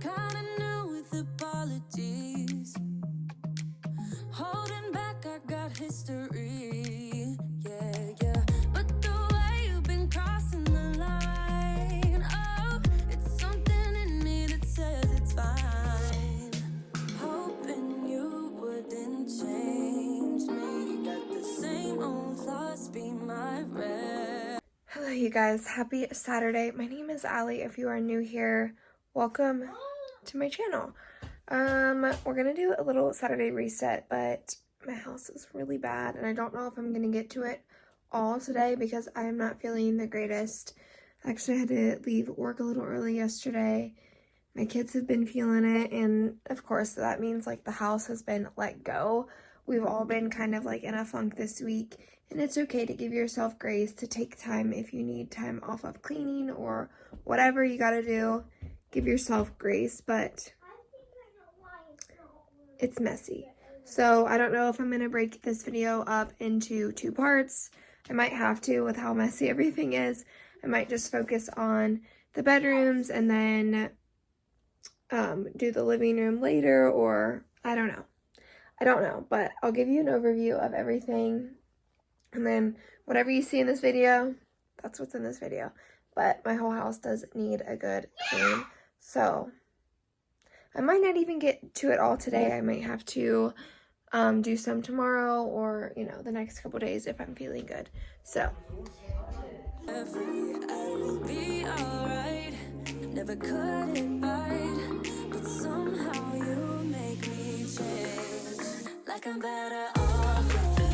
Kinda new with apologies. Holding back, I got history. Yeah, yeah. But the way you've been crossing the line, oh, it's something in me that says it's fine. Hoping you wouldn't change me. Got the same old thoughts, be my red. Hello you guys, happy Saturday. My name is Allie. If you are new here, welcome to my channel. We're gonna do a little Saturday reset, but my house is really bad and I don't know if I'm gonna get to it all today because I am not feeling the greatest. I actually had to leave work a little early yesterday. My kids have been feeling it, and of course that means like the house has been let go. We've all been kind of like in a funk this week, and it's okay to give yourself grace, to take time if you need time off of cleaning or whatever you gotta do. Give yourself grace, but it's messy. So I don't know if I'm going to break this video up into 2 parts. I might have to with how messy everything is. I might just focus on the bedrooms and then do the living room later, or I don't know. I don't know, but I'll give you an overview of everything. And then whatever you see in this video, that's what's in this video. But my whole house does need a good clean. So I might not even get to it all today. I might have to do some tomorrow or, you know, the next couple days if I'm feeling good. So. I will be alright. Never cut it right, but somehow you make me change. Like I'm better off with you.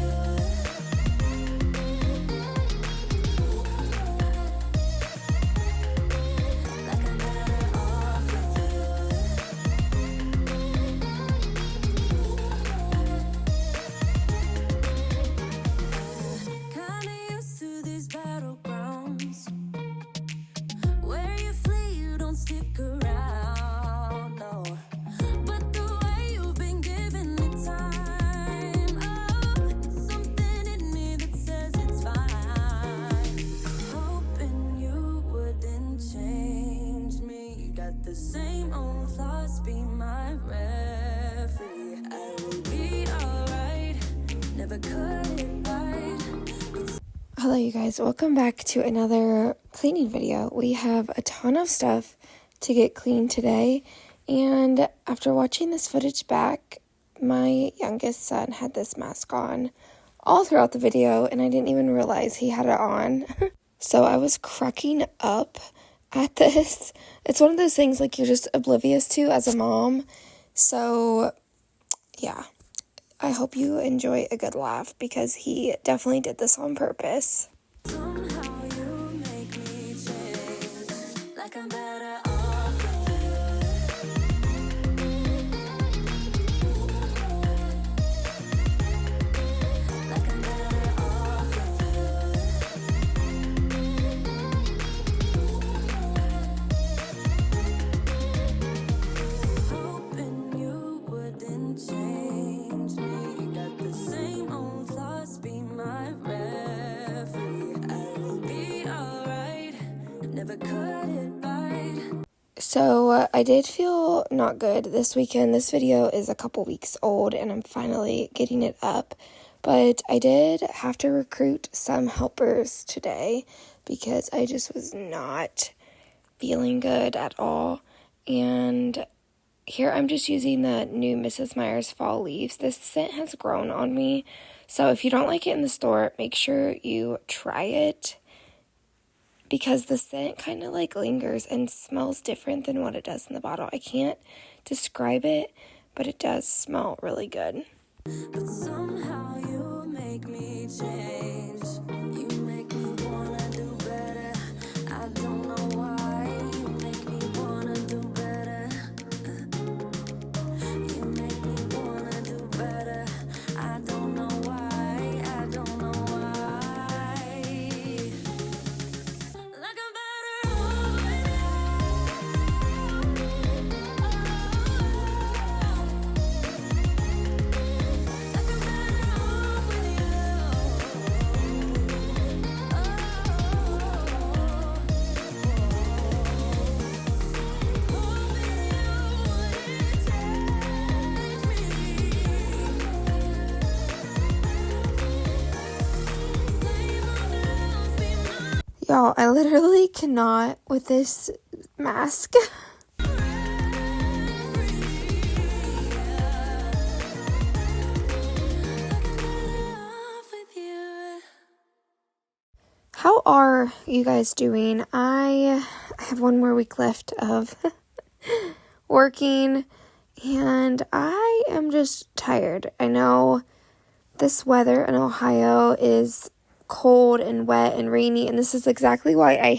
Like I'm better off with you. Kinda used to these battlegrounds where you flee, you don't stick around, no. But the way you've been giving me time, oh, it's something in me that says it's fine. Hoping you wouldn't change me. Got the same old thoughts, be my referee. I will be alright, never cut it right. Hello you guys, welcome back to another cleaning video. We have a ton of stuff to get clean today, and after watching this footage back, my youngest son had this mask on all throughout the video and I didn't even realize he had it on. So I was cracking up at this. It's one of those things like you're just oblivious to as a mom. So yeah, I hope you enjoy a good laugh because he definitely did this on purpose. Somehow you make me change. Like I'm better off with you. Like I'm better off with you. Hoping you wouldn't change me. Got the same old thoughts, be my referee. I will be alright, never cut it right. So I did feel not good this weekend. This video is a couple weeks old and I'm finally getting it up. But I did have to recruit some helpers today because I just was not feeling good at all. And here I'm just using the new Mrs. Meyer's Fall Leaves. This scent has grown on me. So if you don't like it in the store, make sure you try it, because the scent kind of like lingers and smells different than what it does in the bottle. I can't describe it, but it does smell really good. But somehow you make me change. You make me wanna do better. I don't know why. You make me wanna do better. You make me wanna do better. I don't know why. I don't know why. Like I'm better off with you. Like I'm better off with you. Y'all, I literally cannot with this mask. How are you guys doing? I have one more week left of working, and I am just tired. I know this weather in Ohio is cold and wet and rainy, and this is exactly why I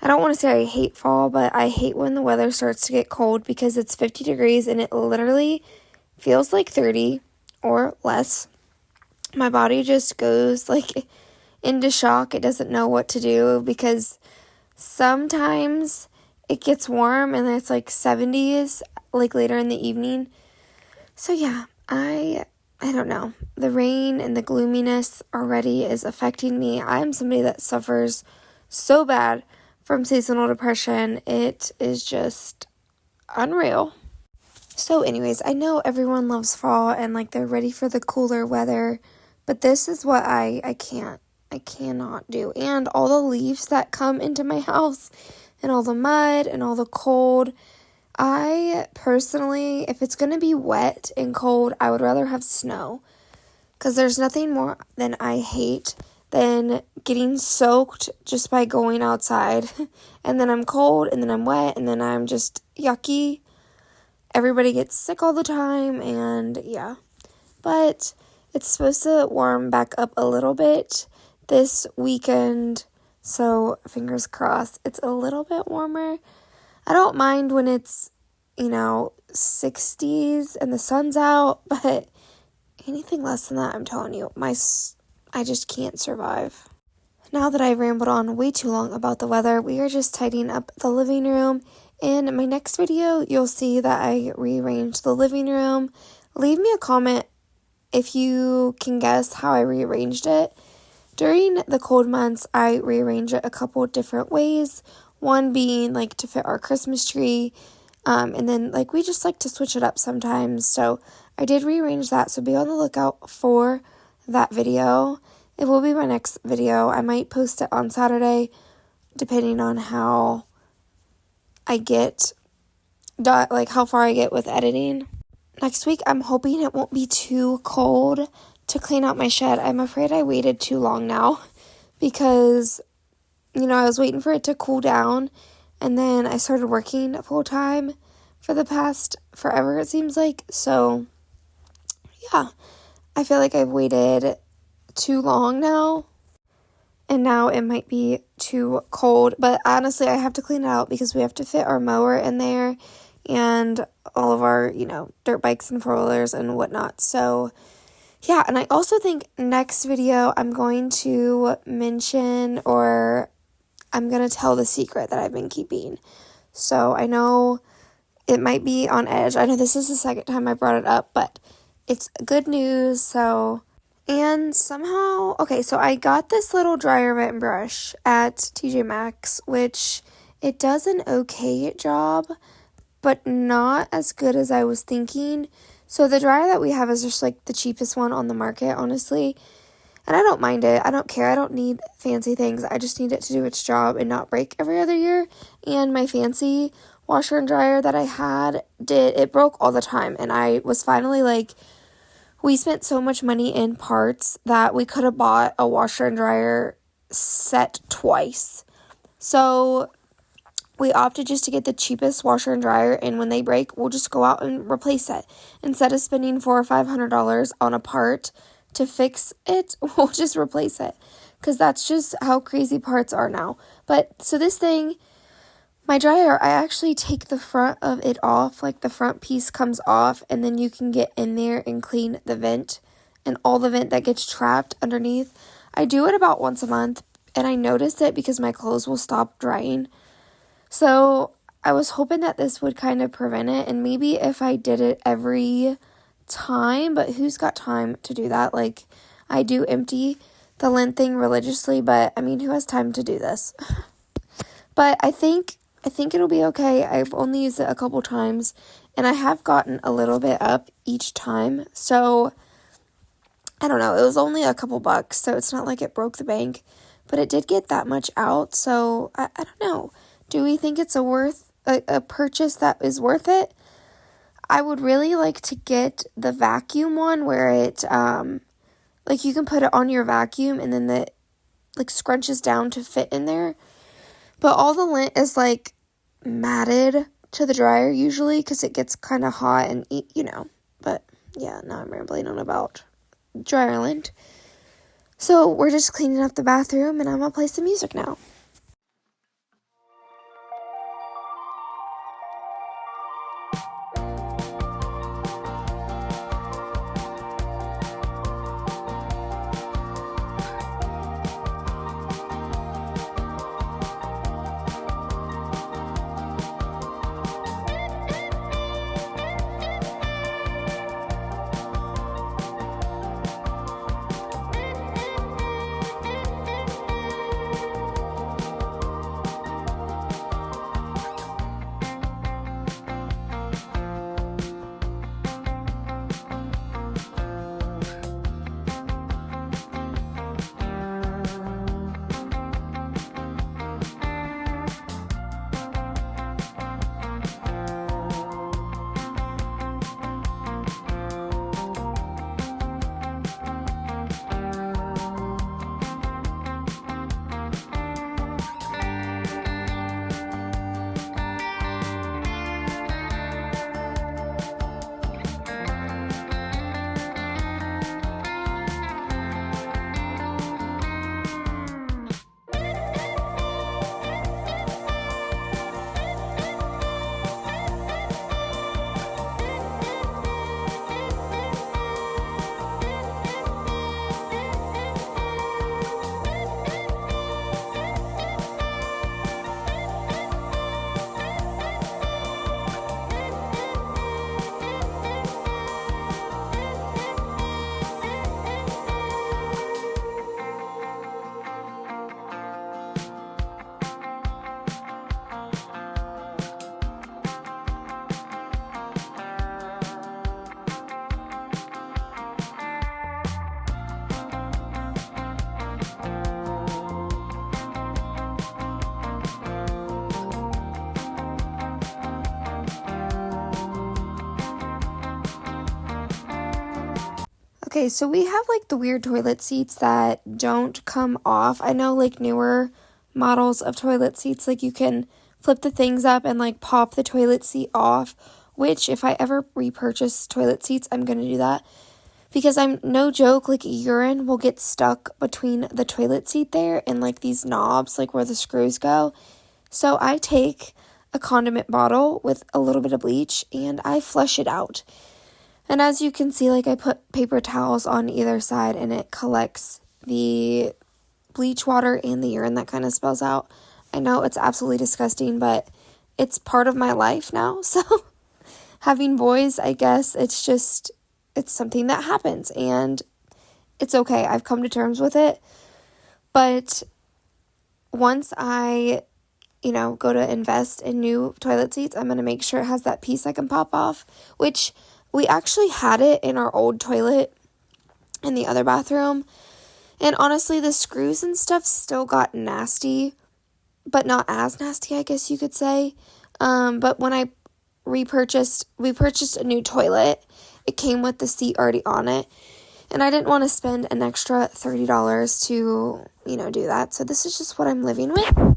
don't want to say I hate fall, but I hate when the weather starts to get cold because it's 50 degrees and it literally feels like 30 or less. My body just goes like into shock. It doesn't know what to do because sometimes it gets warm and it's like 70s like later in the evening. So yeah, I don't know. The rain and the gloominess already is affecting me. I'm somebody that suffers so bad from seasonal depression. It is just unreal. So anyways, I know everyone loves fall and like they're ready for the cooler weather, but this is what I cannot do. And all the leaves that come into my house and all the mud and all the cold, I personally, if it's going to be wet and cold, I would rather have snow. Because there's nothing more than I hate than getting soaked just by going outside. And then I'm cold, and then I'm wet, and then I'm just yucky. Everybody gets sick all the time, and yeah. But it's supposed to warm back up a little bit this weekend. So fingers crossed. It's a little bit warmer. I don't mind when it's, 60s and the sun's out, but anything less than that, I'm telling you, I just can't survive. Now that I've rambled on way too long about the weather, we are just tidying up the living room. In my next video, you'll see that I rearranged the living room. Leave me a comment if you can guess how I rearranged it. During the cold months, I rearrange it a couple different ways. One being like to fit our Christmas tree. And then like we just like to switch it up sometimes. So I did rearrange that. So be on the lookout for that video. It will be my next video. I might post it on Saturday, depending on how I get, like how far I get with editing. Next week, I'm hoping it won't be too cold to clean out my shed. I'm afraid I waited too long now because, I was waiting for it to cool down, and then I started working full time for the past forever, it seems like. So, yeah, I feel like I've waited too long now, and now it might be too cold. But honestly, I have to clean it out because we have to fit our mower in there and all of our, dirt bikes and four-wheelers and whatnot. So, yeah, and I also think next video I'm going to mention, or I'm going to tell the secret that I've been keeping. So I know it might be on edge. I know this is the second time I brought it up, but it's good news. So, and somehow, okay, so I got this little dryer vent brush at TJ Maxx, which it does an okay job, but not as good as I was thinking. So the dryer that we have is just like the cheapest one on the market, honestly. And I don't mind it. I don't care. I don't need fancy things. I just need it to do its job and not break every other year. And my fancy washer and dryer that I had it broke all the time. And I was finally like, we spent so much money in parts that we could have bought a washer and dryer set twice. So we opted just to get the cheapest washer and dryer, and when they break, we'll just go out and replace it. Instead of spending $400 or $500 on a part to fix it, we'll just replace it, because that's just how crazy parts are now. But so this thing, my dryer, I actually take the front of it off, like the front piece comes off, and then you can get in there and clean the vent and all the vent that gets trapped underneath. I do it about once a month, and I notice it because my clothes will stop drying. So I was hoping that this would kind of prevent it, and maybe if I did it every time, but who's got time to do that? Like, I do empty the lint thing religiously, but I mean, who has time to do this? But I think it'll be okay. I've only used it a couple times, and I have gotten a little bit up each time. So I don't know. It was only a couple bucks, so it's not like it broke the bank. but it did get that much out. So I don't know. Do we think it's a purchase that is worth it? I would really like to get the vacuum one where it, like you can put it on your vacuum and then the, like scrunches down to fit in there. But all the lint is like matted to the dryer usually because it gets kind of hot and, but yeah, now I'm rambling on about dryer lint. So we're just cleaning up the bathroom and I'm gonna play some music now. Okay, so we have like the weird toilet seats that don't come off. I know like newer models of toilet seats, like you can flip the things up and like pop the toilet seat off, which if I ever repurchase toilet seats, I'm going to do that. Because I'm no joke, like urine will get stuck between the toilet seat there and like these knobs, like where the screws go. So I take a condiment bottle with a little bit of bleach and I flush it out. And as you can see, like I put paper towels on either side and it collects the bleach water and the urine that kind of spills out. I know it's absolutely disgusting, but it's part of my life now. So having boys, I guess it's something that happens and it's okay. I've come to terms with it. But once I, go to invest in new toilet seats, I'm going to make sure it has that piece I can pop off, which we actually had it in our old toilet in the other bathroom. And honestly, the screws and stuff still got nasty, but not as nasty, I guess you could say. But when we purchased a new toilet, it came with the seat already on it. And I didn't want to spend an extra $30 to, do that. So this is just what I'm living with.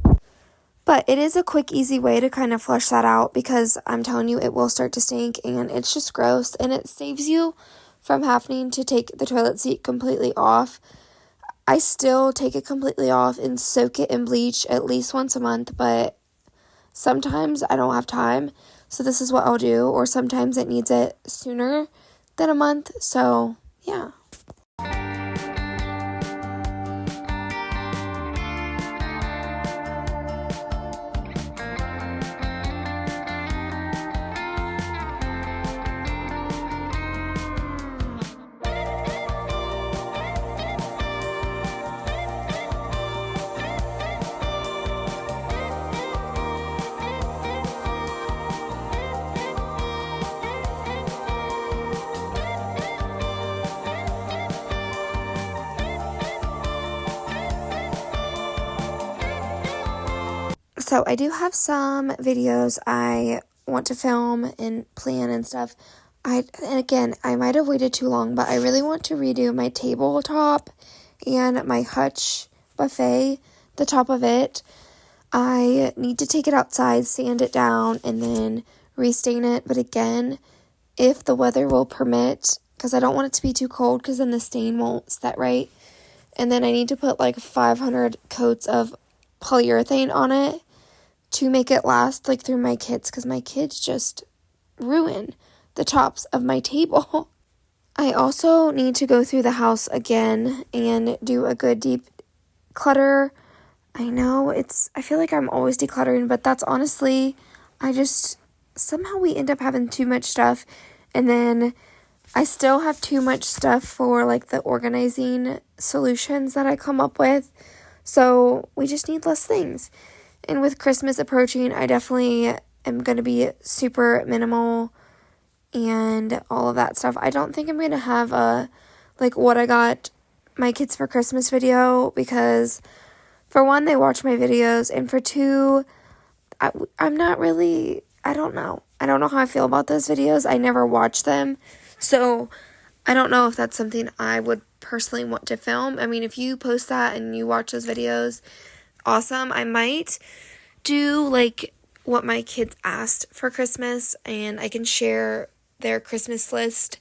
But it is a quick, easy way to kind of flush that out because I'm telling you, it will start to stink and it's just gross. And it saves you from having to take the toilet seat completely off. I still take it completely off and soak it in bleach at least once a month, but sometimes I don't have time. So this is what I'll do. Or sometimes it needs it sooner than a month. So, yeah. So I do have some videos I want to film and plan and stuff. And again, I might have waited too long, but I really want to redo my tabletop and my hutch buffet, the top of it. I need to take it outside, sand it down, and then restain it. But again, if the weather will permit, because I don't want it to be too cold because then the stain won't set right. And then I need to put like 500 coats of polyurethane on it to make it last like through my kids, because my kids just ruin the tops of my table. I also need to go through the house again and do a good deep clutter. I know I feel like I'm always decluttering, but that's honestly, somehow we end up having too much stuff, and then I still have too much stuff for like the organizing solutions that I come up with. So we just need less things. And with Christmas approaching, I definitely am going to be super minimal and all of that stuff. I don't think I'm going to have a, like, what I got my kids for Christmas video, because for one, they watch my videos, and for two, I'm not really, I don't know how I feel about those videos. I never watch them, so I don't know if that's something I would personally want to film. I mean, if you post that and you watch those videos, awesome. I might do like what my kids asked for Christmas, and I can share their Christmas list.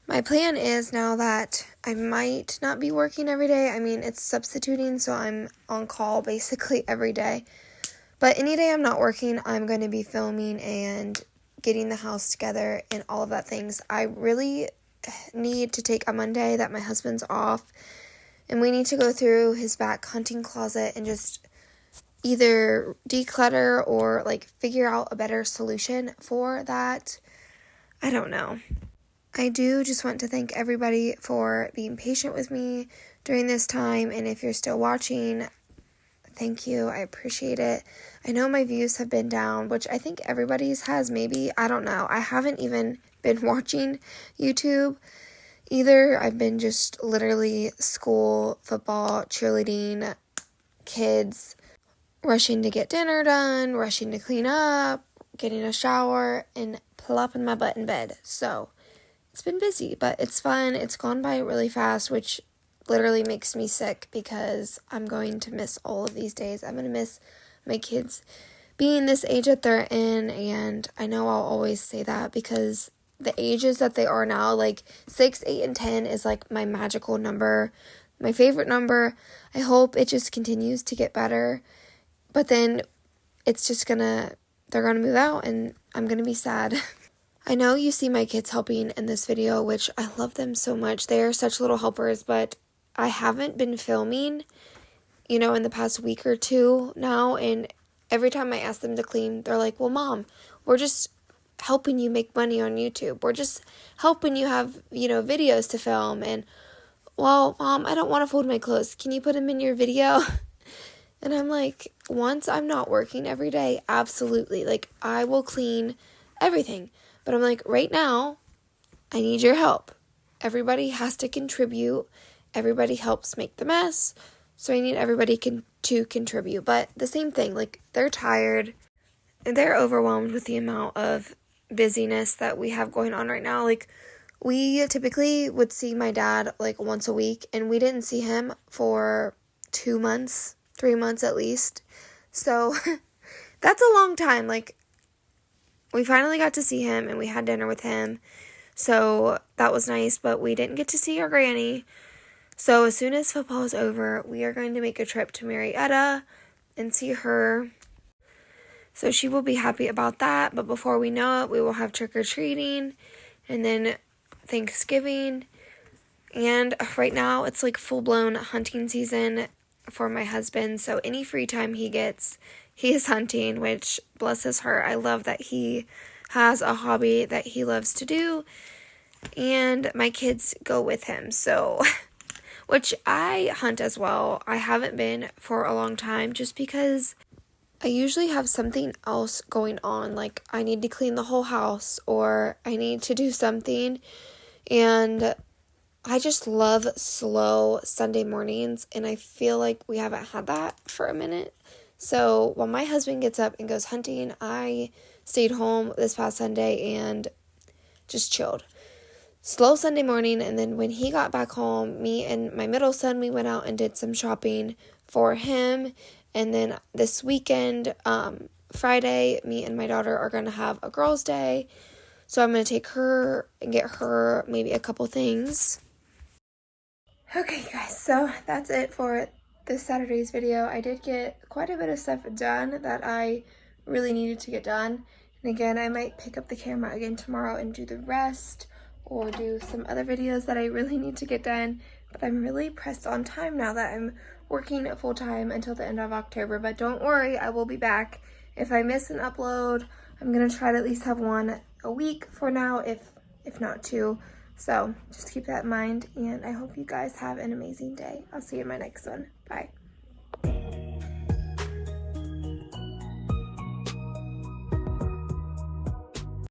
My plan is, now that I might not be working every day, I mean, it's substituting, so I'm on call basically every day. But any day I'm not working, I'm going to be filming and getting the house together and all of that things. I really need to take a Monday that my husband's off, and we need to go through his back hunting closet and just either declutter or like figure out a better solution for that. I don't know. I do just want to thank everybody for being patient with me during this time, and if you're still watching, thank you. I appreciate it. I know my views have been down, which I think everybody's has, maybe. I don't know. I haven't even been watching YouTube either. I've been just literally school, football, cheerleading, kids, rushing to get dinner done, rushing to clean up, getting a shower, and plopping my butt in bed. So it's been busy, but it's fun. It's gone by really fast, which literally makes me sick, because I'm going to miss all of these days. I'm going to miss my kids being this age that they're in, and I know I'll always say that, because the ages that they are now, like 6, 8, and 10 is like my magical number, my favorite number. I hope it just continues to get better, but then it's just they're gonna move out, and I'm gonna be sad. I know you see my kids helping in this video, which I love them so much. They are such little helpers, but I haven't been filming, in the past week or two now, and every time I ask them to clean, they're like, well, Mom, we're just helping you make money on YouTube. We're just helping you have, videos to film. And, well, Mom, I don't want to fold my clothes. Can you put them in your video? And I'm like, once I'm not working every day, absolutely. Like, I will clean everything. But I'm like, right now, I need your help. Everybody has to contribute. Everybody helps make the mess. So I need everybody to contribute. But the same thing, like, they're tired. And they're overwhelmed with the amount of busyness that we have going on right now. Like, we typically would see my dad, like, once a week. And we didn't see him for 2 months, 3 months at least. So that's a long time. Like, we finally got to see him, and we had dinner with him. So that was nice, but we didn't get to see our granny. So as soon as football is over, we are going to make a trip to Marietta and see her. So she will be happy about that. But before we know it, we will have trick-or-treating and then Thanksgiving. And right now, it's like full-blown hunting season for my husband. So any free time he gets, he is hunting, which, bless his heart, I love that he has a hobby that he loves to do. And my kids go with him. So, which I hunt as well. I haven't been for a long time just because I usually have something else going on. Like, I need to clean the whole house, or I need to do something. And I just love slow Sunday mornings, and I feel like we haven't had that for a minute. So while my husband gets up and goes hunting, I stayed home this past Sunday and just chilled. Slow Sunday morning, and then when he got back home, me and my middle son, we went out and did some shopping for him. And then this weekend, Friday, me and my daughter are going to have a girls' day. So I'm going to take her and get her maybe a couple things. Okay, guys, so that's it for this Saturday's video. I did get quite a bit of stuff done that I really needed to get done. And again, I might pick up the camera again tomorrow and do the rest, or do some other videos that I really need to get done. But I'm really pressed on time now that I'm working full-time until the end of October. But don't worry, I will be back. If I miss an upload, I'm going to try to at least have one a week for now, if not two. So just keep that in mind, and I hope you guys have an amazing day. I'll see you in my next one. Bye.